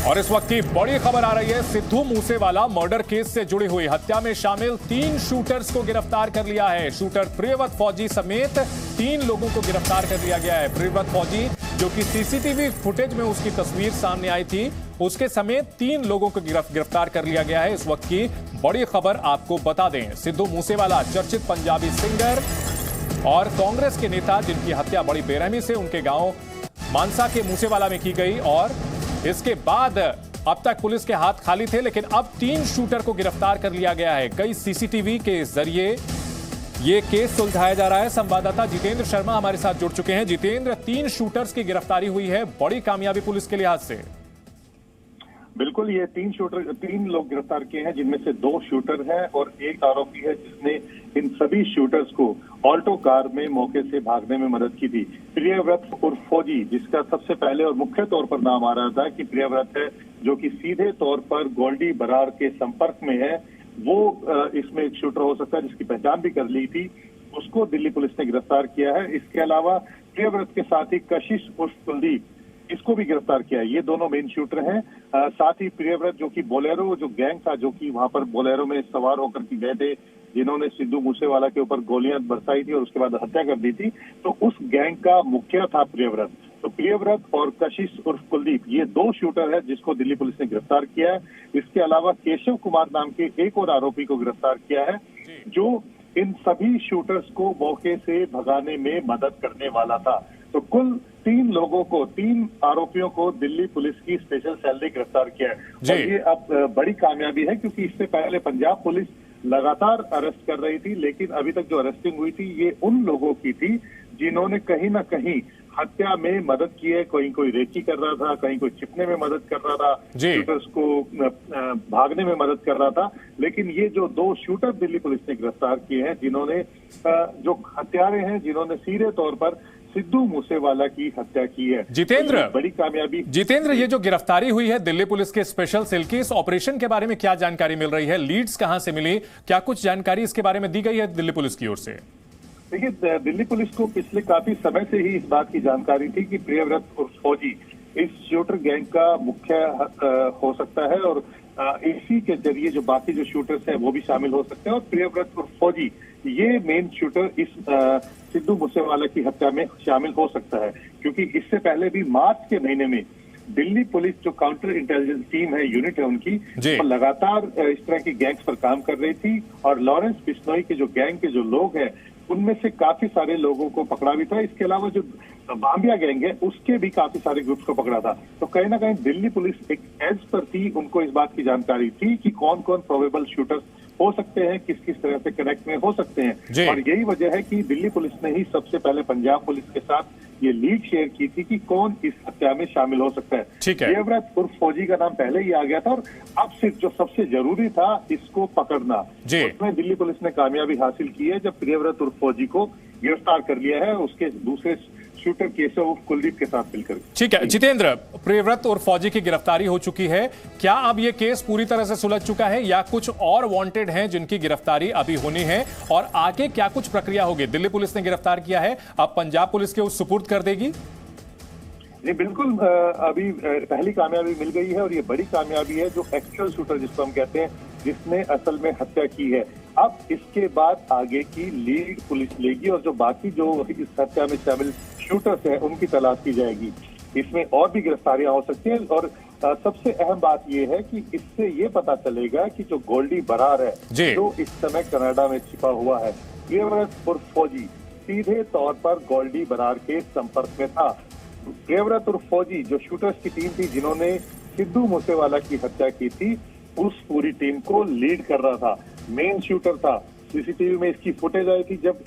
और इस वक्त की बड़ी खबर आ रही है। सिद्धू मूसेवाला मर्डर केस से जुड़ी हुई हत्या में शामिल 3 शूटर्स को गिरफ्तार कर लिया है। शूटर प्रियव्रत फौजी समेत 3 लोगों को गिरफ्तार कर लिया गया है। प्रियव्रत फौजी जो कि सीसीटीवी फुटेज में उसकी तस्वीर सामने आई थी, उसके समेत 3 लोगों को गिरफ्तार कर लिया गया है। इस वक्त की बड़ी खबर आपको बता दें, सिद्धू मूसेवाला चर्चित पंजाबी सिंगर और कांग्रेस के नेता जिनकी हत्या बड़ी बेरहमी से उनके गांव मानसा के मूसेवाला में की गई, और इसके बाद अब तक पुलिस के हाथ खाली थे, लेकिन अब 3 शूटर को गिरफ्तार कर लिया गया है। कई सीसीटीवी के जरिए ये केस सुलझाया जा रहा है। संवाददाता जितेंद्र शर्मा हमारे साथ जुड़ चुके हैं। जितेंद्र, 3 शूटर्स की गिरफ्तारी हुई है, बड़ी कामयाबी पुलिस के लिहाज से। बिल्कुल, ये 3 लोग गिरफ्तार किए हैं, जिनमें से 2 शूटर हैं और 1 आरोपी है जिसने इन सभी शूटर्स को ऑल्टो कार में मौके से भागने में मदद की थी। प्रियव्रत उर्फ फौजी, जिसका सबसे पहले और मुख्य तौर पर नाम आ रहा था कि प्रियव्रत है, जो कि सीधे तौर पर गोल्डी बरार के संपर्क में है, वो इसमें एक शूटर हो सकता है, जिसकी पहचान भी कर ली थी। उसको दिल्ली पुलिस ने गिरफ्तार किया है। इसके अलावा प्रियव्रत के साथ ही कशिश उर्फ कुलदीप, इसको भी गिरफ्तार किया है। ये दोनों मेन शूटर हैं। साथ ही प्रियव्रत, जो कि बोलेरो जो गैंग था, जो कि वहां पर बोलेरो में सवार होकर के गए थे, जिन्होंने सिद्धू मूसेवाला के ऊपर गोलियां बरसाई थी और उसके बाद हत्या कर दी थी, तो उस गैंग का मुखिया था प्रियव्रत। तो प्रियव्रत और कशिश उर्फ कुलदीप, ये 2 शूटर है जिसको दिल्ली पुलिस ने गिरफ्तार किया है। इसके अलावा केशव कुमार नाम के एक और आरोपी को गिरफ्तार किया है, जो इन सभी शूटर्स को मौके से भगाने में मदद करने वाला था। तो कुल 3 लोगों को, 3 आरोपियों को दिल्ली पुलिस की स्पेशल सेल ने गिरफ्तार किया है। और ये अब बड़ी कामयाबी है, क्योंकि इससे पहले पंजाब पुलिस लगातार अरेस्ट कर रही थी, लेकिन अभी तक जो अरेस्टिंग हुई थी ये उन लोगों की थी जिन्होंने कहीं ना कहीं हत्या में मदद की है। कोई रेकी कर रहा था, कहीं कोई छिपने में मदद कर रहा था, शूटर्स को भागने में मदद कर रहा था। लेकिन ये जो 2 शूटर दिल्ली पुलिस ने गिरफ्तार किए हैं, जिन्होंने जो हत्यारे हैं, जिन्होंने सीधे तौर पर सिद्धू मूसेवाला की हत्या की है। जितेंद्र, बड़ी कामयाबी। जितेंद्र, ये जो गिरफ्तारी हुई है दिल्ली पुलिस के स्पेशल सेल की, इस ऑपरेशन के बारे में क्या जानकारी मिल रही है? लीड्स कहां से मिली? क्या कुछ जानकारी इसके बारे में दी गई है दिल्ली पुलिस की ओर से? देखिए, दिल्ली पुलिस को पिछले काफी समय से ही इस बात की जानकारी थी कि प्रियव्रत उर्फ फौजी इस शूटर गैंग का मुख्य हो सकता है, और इसी के जरिए जो बाकी जो शूटर्स हैं वो भी शामिल हो सकते हैं। और प्रियव्रत उर्फ फौजी ये मेन शूटर इस सिद्धू मूसेवाला की हत्या में शामिल हो सकता है, क्योंकि इससे पहले भी मार्च के महीने में दिल्ली पुलिस जो काउंटर इंटेलिजेंस टीम है, यूनिट है उनकी, वो लगातार इस तरह की गैंग्स पर काम कर रही थी। और लॉरेंस बिश्नोई के जो गैंग के जो लोग हैं, उनमें से काफी सारे लोगों को पकड़ा भी था। इसके अलावा जो बांबिया गैंग है, उसके भी काफी सारे ग्रुप्स को पकड़ा था। तो कहीं ना कहीं दिल्ली पुलिस एक एज पर थी, उनको इस बात की जानकारी थी कि कौन कौन प्रोबेबल शूटर्स हो सकते हैं, किस किस तरह से कनेक्ट में हो सकते हैं। और यही वजह है कि दिल्ली पुलिस ने ही सबसे पहले पंजाब पुलिस के साथ ये लीड शेयर की थी कि कौन इस हत्या में शामिल हो सकता है। प्रियव्रत उर्फ फौजी का नाम पहले ही आ गया था, और अब सिर्फ जो सबसे जरूरी था इसको पकड़ना, उसमें दिल्ली पुलिस ने कामयाबी हासिल की है, जब प्रियव्रत उर्फ फौजी को गिरफ्तार कर लिया है उसके दूसरे शूटर केशव उर्फ कुलदीप के साथ मिलकर। ठीक है जितेंद्र, प्रियव्रत और फौजी की गिरफ्तारी हो चुकी है। क्या अब ये केस पूरी तरह से सुलझ चुका है, या कुछ और वांटेड हैं जिनकी गिरफ्तारी अभी होनी है, और आगे क्या कुछ प्रक्रिया होगी? दिल्ली पुलिस ने गिरफ्तार किया है, अब पंजाब पुलिस के सुपुर्द कर देगी? जी बिल्कुल, अभी पहली कामयाबी मिल गई है, और ये बड़ी कामयाबी है, जो एक्चुअल शूटर जिसको हम कहते हैं, जिसने असल में हत्या की है। अब इसके बाद आगे की लीड पुलिस लेगी, और जो बाकी जो इस हत्या में शामिल शूटर्स हैं उनकी तलाश की जाएगी। इसमें और भी गिरफ्तारियां हो सकती हैं, और सबसे अहम बात यह है कि इससे ये पता चलेगा कि जो गोल्डी बरार है, जो इस समय कनाडा में छिपा हुआ है, प्रियव्रत उर्फ फौजी सीधे तौर पर गोल्डी बरार के संपर्क में था। प्रियव्रत उर्फ फौजी जो शूटर्स की टीम थी, जिन्होंने सिद्धू मूसेवाला की हत्या की थी, उस पूरी टीम को लीड कर रहा था, मेन शूटर था। सीसीटीवी में इसकी फुटेज आई थी, जब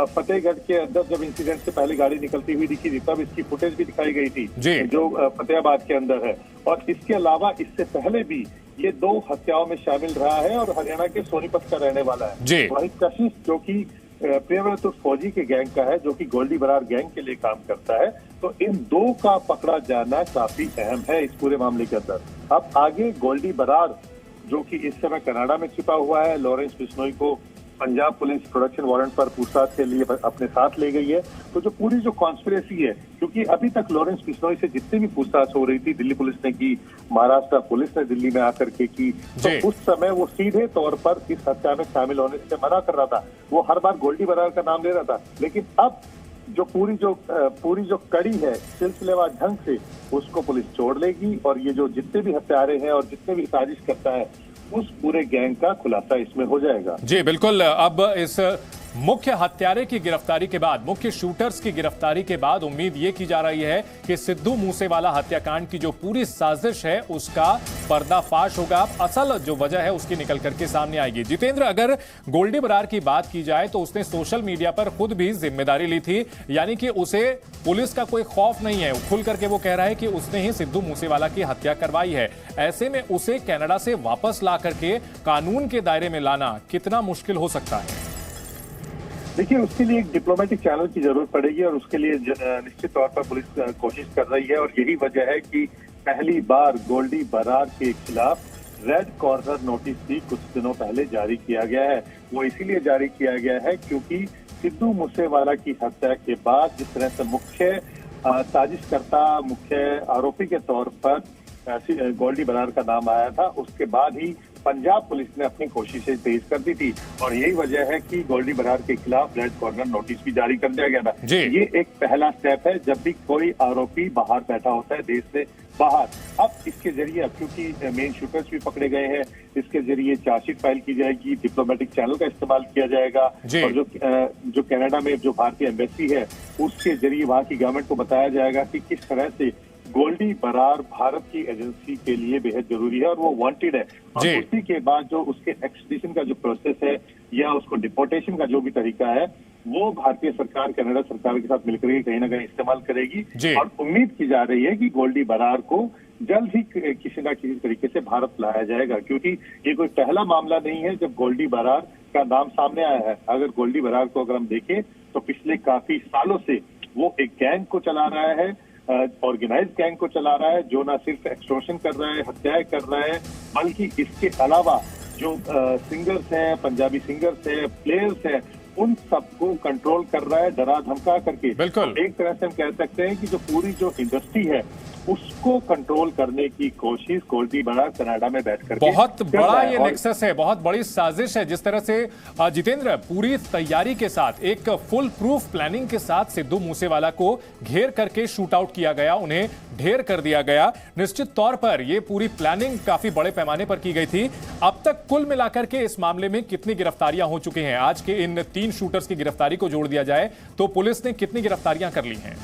फतेहगढ़ के अंदर जब इंसिडेंट से पहले गाड़ी निकलती हुई दिखी थी, तब इसकी फुटेज भी दिखाई गई थी, जो फतेहाबाद के अंदर है। और इसके अलावा इससे पहले भी ये 2 हत्याओं में शामिल रहा है, और हरियाणा के सोनीपत का रहने वाला है। वहीं कशिश, जो कि प्रियव्रत उर्फ फौजी के गैंग का है, जो कि गोल्डी बरार गैंग के लिए काम करता है। तो इन 2 का पकड़ा जाना काफी अहम है इस पूरे मामले के अंदर। अब आगे गोल्डी बरार, जो कि इस समय कनाडा में छिपा हुआ है, लॉरेंस बिश्नोई को पंजाब पुलिस प्रोडक्शन वारंट पर पूछताछ के लिए अपने साथ ले गई है। तो जो पूरी जो कॉन्स्पिरेसी है, क्योंकि अभी तक लॉरेंस बिश्नोई से जितनी भी पूछताछ हो रही थी, दिल्ली पुलिस ने की, महाराष्ट्र पुलिस ने दिल्ली में आकर के की, तो उस समय वो सीधे तौर पर इस हत्या में शामिल होने से मना कर रहा था। वो हर बार गोल्डी बरार का नाम ले रहा था। लेकिन अब जो पूरी जो कड़ी है सिलसिलेवार ढंग से, उसको पुलिस छोड़ लेगी और ये जो जितने भी हत्यारे हैं और जितने भी साजिश करता है, उस पूरे गैंग का खुलासा इसमें हो जाएगा। जी बिल्कुल। अब इस मुख्य हत्यारे की गिरफ्तारी के बाद, मुख्य शूटर्स की गिरफ्तारी के बाद उम्मीद ये की जा रही है कि सिद्धू मूसेवाला हत्याकांड की जो पूरी साजिश है उसका पर्दाफाश होगा। असल जो वजह है उसकी निकल करके सामने आएगी। जितेंद्र, अगर गोल्डी बरार की बात की जाए तो उसने सोशल मीडिया पर खुद भी जिम्मेदारी ली थी, यानी कि उसे पुलिस का कोई खौफ नहीं है। खुल करके वो कह रहा है कि उसने ही सिद्धू मूसेवाला की हत्या करवाई है। ऐसे में उसे कनाडा से वापस ला करके कानून के दायरे में लाना कितना मुश्किल हो सकता है? देखिए, उसके लिए एक डिप्लोमेटिक चैनल की जरूरत पड़ेगी और उसके लिए निश्चित तौर पर पुलिस कोशिश कर रही है। और यही वजह है कि पहली बार गोल्डी बरार के खिलाफ रेड कॉर्नर नोटिस भी कुछ दिनों पहले जारी किया गया है। वो इसीलिए जारी किया गया है क्योंकि सिद्धू मूसेवाला की हत्या के बाद जिस तरह से मुख्य साजिशकर्ता, मुख्य आरोपी के तौर पर गोल्डी बरार का नाम आया था, उसके बाद ही पंजाब पुलिस ने अपनी कोशिशें तेज कर दी थी। और यही वजह है कि गोल्डी बरार के खिलाफ रेड कॉर्नर नोटिस भी जारी कर दिया गया था। ये एक पहला स्टेप है जब भी कोई आरोपी बाहर बैठा होता है, देश से बाहर। अब इसके जरिए, अब क्योंकि मेन शूटर्स भी पकड़े गए हैं, इसके जरिए चार्जशीट फाइल की जाएगी, डिप्लोमेटिक चैनल का इस्तेमाल किया जाएगा और जो कनाडा में जो भारतीय एम्बेसी है उसके जरिए वहां की गवर्नमेंट को बताया जाएगा कि किस तरह से गोल्डी बरार भारत की एजेंसी के लिए बेहद जरूरी है और वो वांटेड है। और उसी के बाद जो उसके एक्सट्रेडिशन का जो प्रोसेस है या उसको डिपोर्टेशन का जो भी तरीका है, वो भारतीय सरकार कनाडा सरकार के साथ मिलकर कहीं ना कहीं इस्तेमाल करेगी। और उम्मीद की जा रही है कि गोल्डी बरार को जल्द ही किसी न किसी तरीके से भारत लाया जाएगा, क्योंकि ये कोई पहला मामला नहीं है जब गोल्डी बरार का नाम सामने आया है। अगर गोल्डी बरार को अगर हम देखें तो पिछले काफी सालों से वो एक गैंग को चला रहा है, ऑर्गेनाइज गैंग को चला रहा है, जो ना सिर्फ एक्सटॉर्शन कर रहा है, हत्याएं कर रहा है, बल्कि इसके अलावा जो सिंगर्स हैं, पंजाबी सिंगर्स हैं, प्लेयर्स हैं, उन सबको कंट्रोल कर रहा है डरा धमका करके। एक तरह से हम कह सकते हैं कि जो पूरी जो इंडस्ट्री है उसको कंट्रोल करने की कोशिश गोल्डी बरार कनाडा में बैठकर बहुत बड़ा ये नेक्सस है, बहुत बड़ी साजिश है। जिस तरह से जितेंद्र पूरी तैयारी के साथ, एक फुल प्रूफ प्लानिंग के साथ सिद्धू मूसेवाला को घेर करके शूट आउट किया गया, उन्हें ढेर कर दिया गया। निश्चित तौर पर यह पूरी प्लानिंग काफी बड़े पैमाने पर की गई थी। अब तक कुल मिलाकर के इस मामले में कितनी गिरफ्तारियां हो चुकी हैं? आज के इन 3 शूटर्स की गिरफ्तारी को जोड़ दिया जाए तो पुलिस ने कितनी गिरफ्तारियां कर ली हैं?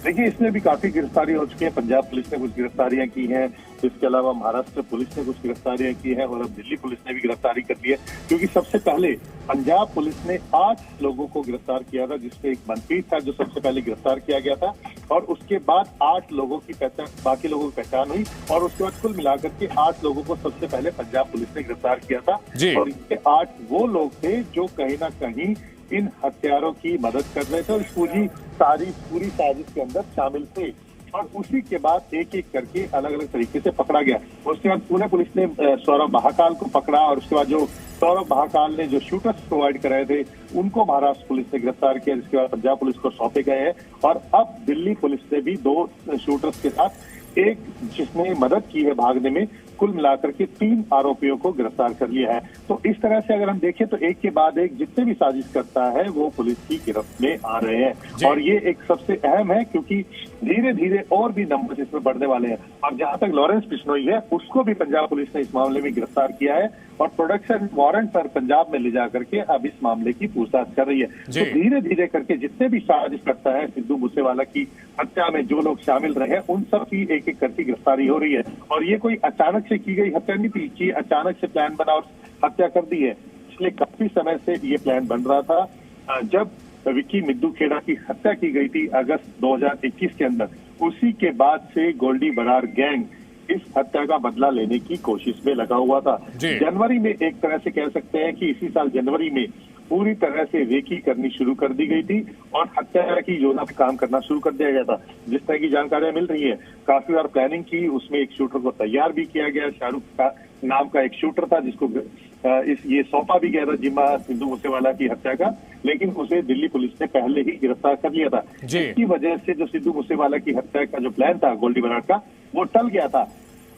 देखिए, इसमें भी काफी गिरफ्तारी हो चुकी है। पंजाब पुलिस ने कुछ गिरफ्तारियां की हैं, इसके अलावा महाराष्ट्र पुलिस ने कुछ गिरफ्तारियां की हैं और अब दिल्ली पुलिस ने भी गिरफ्तारी कर ली है। क्योंकि सबसे पहले पंजाब पुलिस ने 8 लोगों को गिरफ्तार किया था, जिसमें एक मनप्रीत था जो सबसे पहले गिरफ्तार किया गया था, और उसके बाद 8 लोगों की पहचान, बाकी लोगों की पहचान हुई और उसके बाद कुल मिलाकर के 8 लोगों को सबसे पहले पंजाब पुलिस ने गिरफ्तार किया था। और ये 8 वो लोग थे जो कहीं ना कहीं इन हत्यारों की मदद कर रहे थे और पूरी साजिश के अंदर शामिल थे। और उसी के बाद एक एक करके अलग अलग तरीके से पकड़ा गया। उसके बाद पुणे पुलिस ने सौरभ महाकाल को पकड़ा और उसके बाद जो सौरभ महाकाल ने जो शूटर्स प्रोवाइड कराए थे उनको महाराष्ट्र पुलिस ने गिरफ्तार किया, जिसके बाद पंजाब पुलिस को सौंपे गए हैं। और अब दिल्ली पुलिस ने भी 2 शूटर्स के साथ एक जिसने मदद की है भागने में, कुल मिलाकर के 3 आरोपियों को गिरफ्तार कर लिया है। तो इस तरह से अगर हम देखें तो एक के बाद एक जितने भी साजिश करता है वो पुलिस की गिरफ्त में आ रहे हैं। और ये एक सबसे अहम है क्योंकि धीरे धीरे और भी नंबर इसमें बढ़ने वाले हैं। और जहां तक लॉरेंस बिश्नोई है उसको भी पंजाब पुलिस ने इस मामले में गिरफ्तार किया है और प्रोडक्शन वारंट पर पंजाब में ले जा करके अब इस मामले की पूछताछ कर रही है। तो धीरे धीरे करके जितने भी साजिश करता है सिद्धू मूसेवाला की हत्या में जो लोग शामिल रहे उन सब की एक एक करके गिरफ्तारी हो रही है। और ये कोई अचानक से की गई हत्या नहीं थी कि अचानक से प्लान बना और हत्या कर दी है। पिछले काफी समय से ये प्लान बन रहा था। जब विक्की मिद्दू खेड़ा की हत्या की गई थी अगस्त 2021 के अंदर, उसी के बाद से गोल्डी बरार गैंग इस हत्या का बदला लेने की कोशिश में लगा हुआ था। जनवरी में एक तरह से कह सकते हैं कि इसी साल जनवरी में पूरी तरह से रेकी करनी शुरू कर दी गई थी और हत्या की योजना पर काम करना शुरू कर दिया गया था। जिस तरह की जानकारियां मिल रही है, काफी बार प्लानिंग की, उसमें एक शूटर को तैयार भी किया गया। शाहरुख का नाम का एक शूटर था जिसको ये सौंपा भी गया था जिम्मा सिद्धू मूसेवाला की हत्या का, लेकिन उसे दिल्ली पुलिस ने पहले ही गिरफ्तार कर लिया था। इसकी वजह से जो सिद्धू मूसेवाला की हत्या का जो प्लान था गोल्डी बराड़ का, वो टल गया था।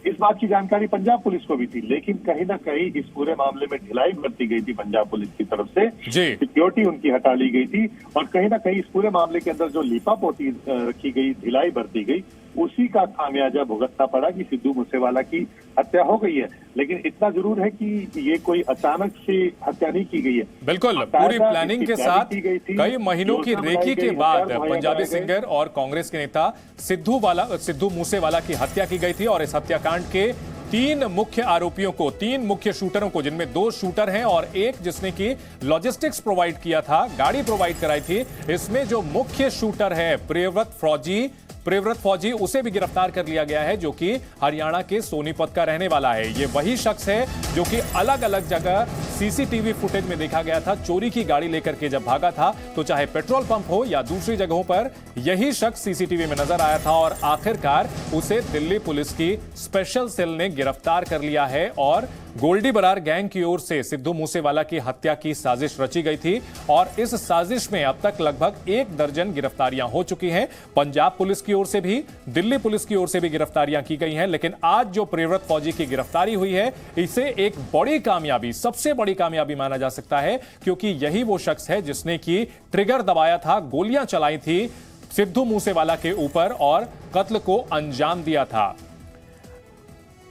इस बात की जानकारी पंजाब पुलिस को भी थी, लेकिन कहीं ना कहीं इस पूरे मामले में ढिलाई बरती गई थी पंजाब पुलिस की तरफ से। सिक्योरिटी उनकी हटा ली गई थी और कहीं ना कहीं इस पूरे मामले के अंदर जो लीपापोती रखी गई, ढिलाई बरती गई, उसी का खामियाजा भुगतना पड़ा कि सिद्धू मूसेवाला की हत्या हो गई है। लेकिन इतना जरूर है कि ये कोई अचानक से हत्या नहीं की गई है। बिल्कुल पूरी प्लानिंग के साथ कई महीनों की रेकी के बाद पंजाबी सिंगर और कांग्रेस के नेता सिद्धू मूसेवाला की हत्या की गई थी। और इस हत्याकांड के 3 मुख्य आरोपियों को, 3 मुख्य शूटरों को, जिनमें 2 शूटर हैं और एक जिसने की लॉजिस्टिक्स प्रोवाइड किया था, गाड़ी प्रोवाइड कराई थी, इसमें जो मुख्य शूटर है प्रियव्रत फौजी, उसे भी गिरफ्तार कर लिया गया है, जो कि हरियाणा के सोनीपत का रहने वाला है। ये वही शख्स है जो कि अलग अलग जगह सीसीटीवी फुटेज में देखा गया था, चोरी की गाड़ी लेकर के जब भागा था, तो चाहे पेट्रोल पंप हो या दूसरी जगहों पर यही शख्स सीसीटीवी में नजर आया था। और आखिरकार उसे दिल्ली पुलिस की स्पेशल सेल ने गिरफ्तार कर लिया है और गोल्डी बरार गैंग की ओर से सिद्धू मूसेवाला की हत्या की साजिश रची गई थी। और इस साजिश में अब तक लगभग 1 दर्जन गिरफ्तारियां हो चुकी हैं। पंजाब पुलिस की ओर से भी, दिल्ली पुलिस की ओर से भी गिरफ्तारियां की गई हैं। लेकिन आज जो प्रियव्रत फौजी की गिरफ्तारी हुई है, इसे एक बड़ी कामयाबी, सबसे बड़ी कामयाबी माना जा सकता है, क्योंकि यही वो शख्स है जिसने की ट्रिगर दबाया था, गोलियां चलाई थी सिद्धू मूसेवाला के ऊपर और कत्ल को अंजाम दिया था।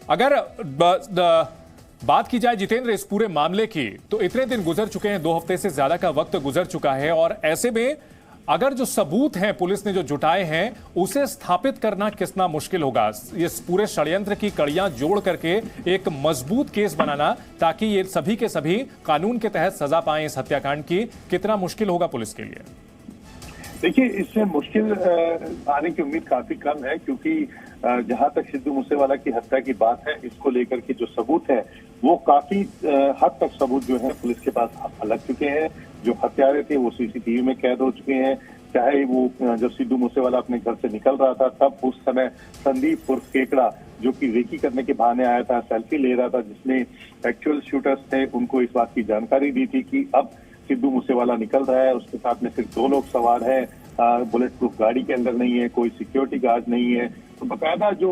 अगर बात की जाए जितेंद्र इस पूरे मामले की, तो इतने दिन गुजर चुके हैं, 2 हफ्ते से ज्यादा का वक्त गुजर चुका है। और ऐसे में अगर जो सबूत हैं पुलिस ने जो जुटाए हैं, उसे स्थापित करना कितना मुश्किल होगा। इस पूरे षड्यंत्र की कड़ियां जोड़ करके एक मजबूत केस बनाना, ताकि ये सभी के सभी कानून के तहत सजा पाएं इस हत्याकांड की, कितना मुश्किल होगा पुलिस के लिए? देखिए, इससे मुश्किल आने की उम्मीद काफी कम है, क्योंकि जहां तक सिद्धू मूसेवाला की हत्या की बात है, इसको लेकर के जो सबूत है वो काफी हद तक सबूत जो है पुलिस के पास लग चुके हैं। जो हत्यारे थे वो सीसीटीवी में कैद हो चुके हैं। चाहे वो जब सिद्धू मूसेवाला अपने घर से निकल रहा था, तब उस समय संदीप उर्फ केकड़ा, जो कि रेकी करने के बहाने आया था, सेल्फी ले रहा था, जिसने एक्चुअल शूटर्स थे उनको इस बात की जानकारी दी थी कि अब सिद्धू मूसेवाला निकल रहा है, उसके साथ में सिर्फ 2 लोग सवार हैं, बुलेट प्रूफ गाड़ी के अंदर नहीं है, कोई सिक्योरिटी गार्ड नहीं है। तो बकायदा जो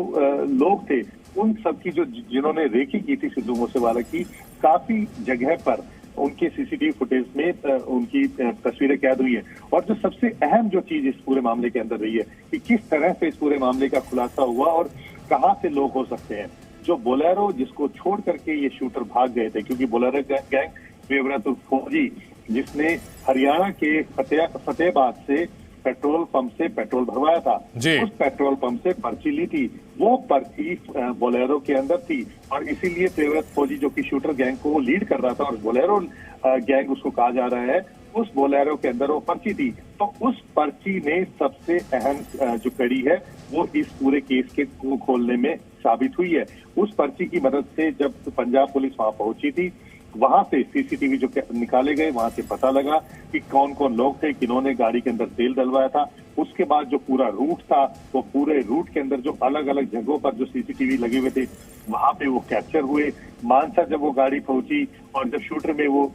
लोग थे, उन सब की जिन्होंने रेकी की थी सिद्धू मूसेवाला की, काफी जगह पर उनके सीसीटीवी फुटेज में उनकी तस्वीरें कैद हुई है। और जो सबसे अहम जो चीज इस पूरे मामले के अंदर रही है कि किस तरह से इस पूरे मामले का खुलासा हुआ और कहां से लोग हो सकते हैं। जो बोलेरो जिसको छोड़ करके ये शूटर भाग गए थे, क्योंकि बोलेरो गैंग प्रियव्रत फौजी, जिसने हरियाणा के फतेहाबाद से पेट्रोल पंप से पेट्रोल भरवाया था, उस पेट्रोल पंप से पर्ची ली थी, वो पर्ची बोलेरो के अंदर थी। और इसीलिए प्रियव्रत फौजी, जो कि शूटर गैंग को लीड कर रहा था, और बोलेरो गैंग उसको कहा जा रहा है, उस बोलेरो के अंदर वो पर्ची थी। तो उस पर्ची ने सबसे अहम जो कड़ी है वो इस पूरे केस के खोलने में साबित हुई है। उस पर्ची की मदद से जब पंजाब पुलिस वहां पहुंची थी, वहां से सीसीटीवी जो निकाले गए, वहां से पता लगा कि कौन कौन लोग थे, किन्होंने गाड़ी के अंदर तेल डलवाया था। उसके बाद जो पूरा रूट था, वो पूरे रूट के अंदर जो अलग अलग जगहों पर जो सीसीटीवी लगे हुए थे, वहां पे वो कैप्चर हुए। मानसा जब वो गाड़ी पहुंची और जब शूटर में वो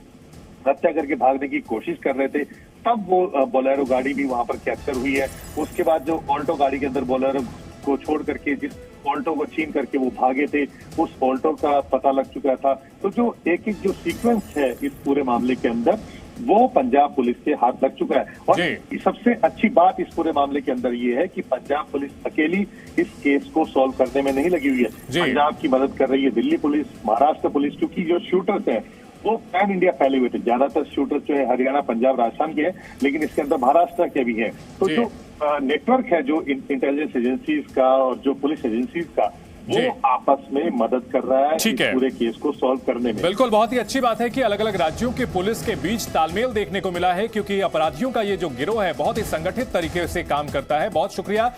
हत्या करके भागने की कोशिश कर रहे थे, तब वो बोलेरो गाड़ी भी वहां पर कैप्चर हुई है। उसके बाद जो ऑल्टो गाड़ी के अंदर बोलेरो को छोड़ करके जिस ऑल्टो को छीन करके वो भागे थे, उस ऑल्टो का पता लग चुका था। तो जो एक जो सीक्वेंस है इस पूरे मामले के अंदर, वो पंजाब पुलिस के हाथ लग चुका है। और सबसे अच्छी बात इस पूरे मामले के अंदर ये है कि पंजाब पुलिस अकेली इस केस को सॉल्व करने में नहीं लगी हुई है। पंजाब की मदद कर रही है दिल्ली पुलिस, महाराष्ट्र पुलिस, क्योंकि जो शूटर्स हैं वो पैन इंडिया फैले हुए थे। ज्यादातर शूटर्स जो है हरियाणा, पंजाब, राजस्थान के हैं, लेकिन इसके अंदर महाराष्ट्र के भी हैं। तो जो नेटवर्क है जो इंटेलिजेंस एजेंसीज का और जो पुलिस एजेंसीज का, वो आपस में मदद कर रहा है इस पूरे केस को सॉल्व करने में। बिल्कुल, बहुत ही अच्छी बात है कि अलग अलग राज्यों के पुलिस के बीच तालमेल देखने को मिला है, क्योंकि अपराधियों का ये जो गिरोह है बहुत ही संगठित तरीके से काम करता है। बहुत शुक्रिया